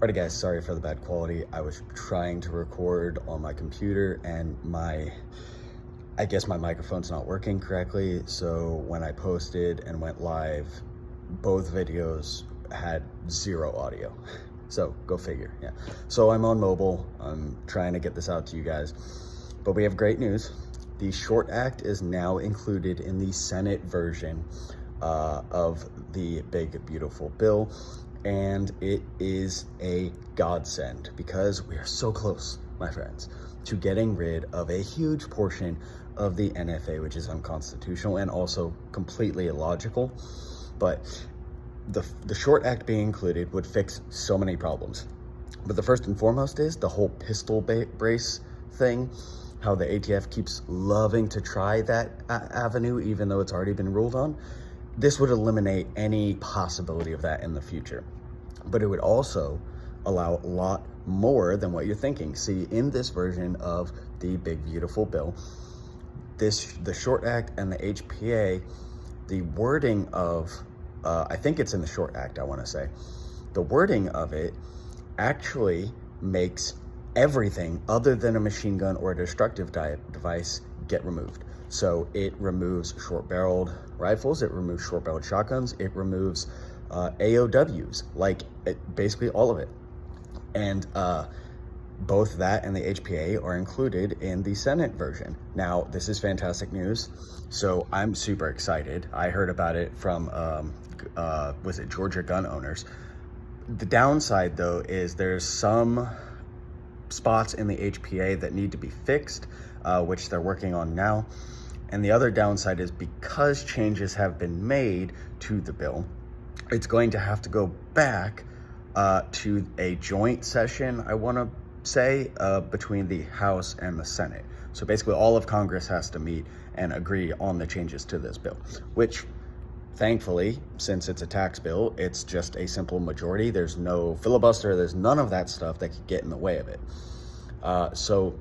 Alrighty guys, sorry for the bad quality. I was trying to record on my computer and I guess my microphone's not working correctly. So when I posted and went live, both videos had zero audio. So go figure, yeah. So I'm on mobile, I'm trying to get this out to you guys. But we have great news. The Short Act is now included in the Senate version of the big, beautiful bill. And it is a godsend because we are so close, my friends, to getting rid of a huge portion of the NFA, which is unconstitutional and also completely illogical. But the Short Act being included would fix so many problems. But the first and foremost is the whole pistol brace thing, how the ATF keeps loving to try that avenue, even though it's already been ruled on. This would eliminate any possibility of that in the future. But it would also allow a lot more than what you're thinking. See, in this version of the big, beautiful bill, the Short Act and the HPA, the wording of, I think it's in the Short Act, I wanna say, the wording of it actually makes everything other than a machine gun or a destructive device get removed. So it removes short-barreled rifles, it removes short-barreled shotguns, it removes AOWs, like basically all of it. And both that and the HPA are included in the Senate version. Now, this is fantastic news, so I'm super excited. I heard about it from, was it Georgia gun owners? The downside, though, is there's some spots in the HPA that need to be fixed, which they're working on now. And the other downside is because changes have been made to the bill, it's going to have to go back to a joint session, I want to say, between the House and the Senate. So basically all of Congress has to meet and agree on the changes to this bill, which thankfully, since it's a tax bill, it's just a simple majority. There's no filibuster, there's none of that stuff that could get in the way of it. So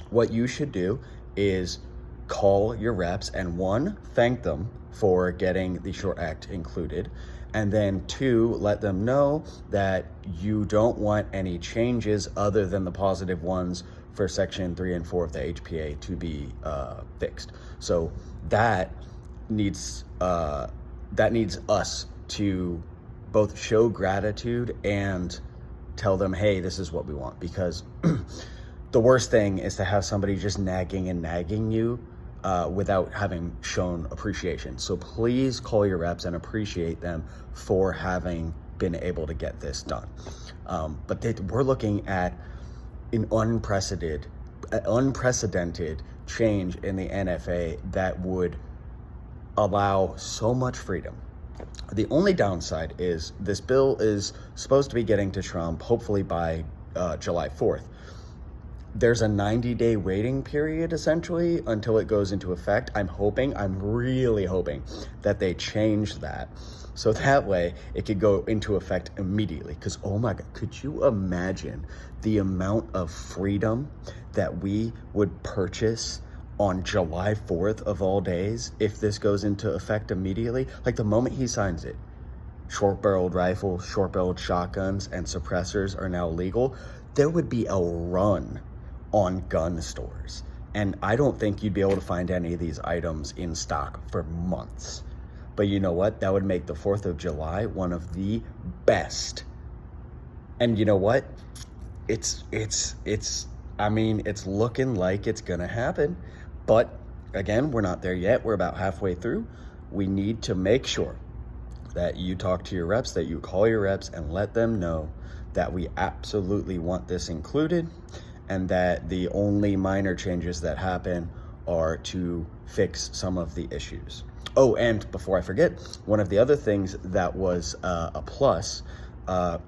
what you should do is call your reps and one, thank them for getting the Short Act included. And then two, let them know that you don't want any changes other than the positive ones for section 3 and 4 of the HPA to be fixed. So that needs us to both show gratitude and tell them, hey, this is what we want. Because the worst thing is to have somebody just nagging and nagging you without having shown appreciation. So please call your reps and appreciate them for having been able to get this done. But we're looking at an unprecedented change in the NFA that would allow so much freedom. The only downside is this bill is supposed to be getting to Trump hopefully by July 4th. There's a 90-day waiting period essentially until it goes into effect. I'm really hoping that they change that so that way it could go into effect immediately. Because oh my God, could you imagine the amount of freedom that we would purchase on July 4th of all days if this goes into effect immediately? Like the moment he signs it, short-barreled rifles, short-barreled shotguns, and suppressors are now legal. There would be a run on gun stores. And I don't think you'd be able to find any of these items in stock for months. But you know what? That would make the 4th of July one of the best. And you know what? I mean, it's looking like it's gonna happen. But again, we're not there yet. We're about halfway through. We need to make sure that you talk to your reps, that you call your reps and let them know that we absolutely want this included and that the only minor changes that happen are to fix some of the issues. Oh, and before I forget, one of the other things that was a plus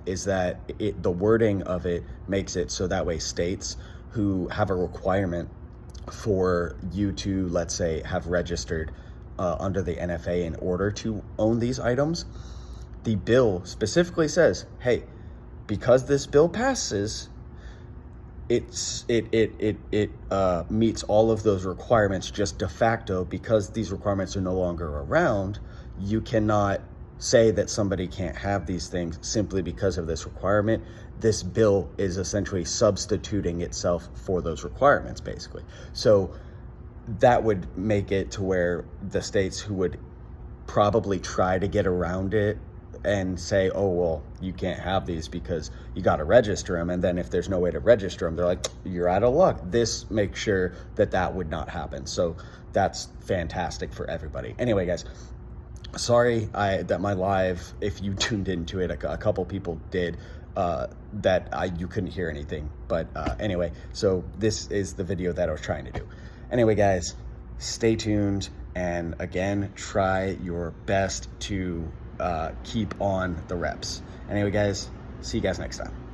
is that the wording of it makes it so that way states who have a requirement for you to, let's say, have registered under the NFA in order to own these items, the bill specifically says, hey, because this bill passes, it meets all of those requirements just de facto. Because these requirements are no longer around, you cannot say that somebody can't have these things simply because of this requirement. This bill is essentially substituting itself for those requirements, basically. So that would make it to where the states who would probably try to get around it and say, oh, well, you can't have these because you got to register them. And then if there's no way to register them, they're like, you're out of luck. This makes sure that that would not happen. So that's fantastic for everybody. Anyway, guys, sorry that my live, if you tuned into it, a couple people did, you couldn't hear anything. But anyway, so this is the video that I was trying to do. Anyway, guys, stay tuned. And again, try your best to keep on the reps. Anyway, guys, see you guys next time.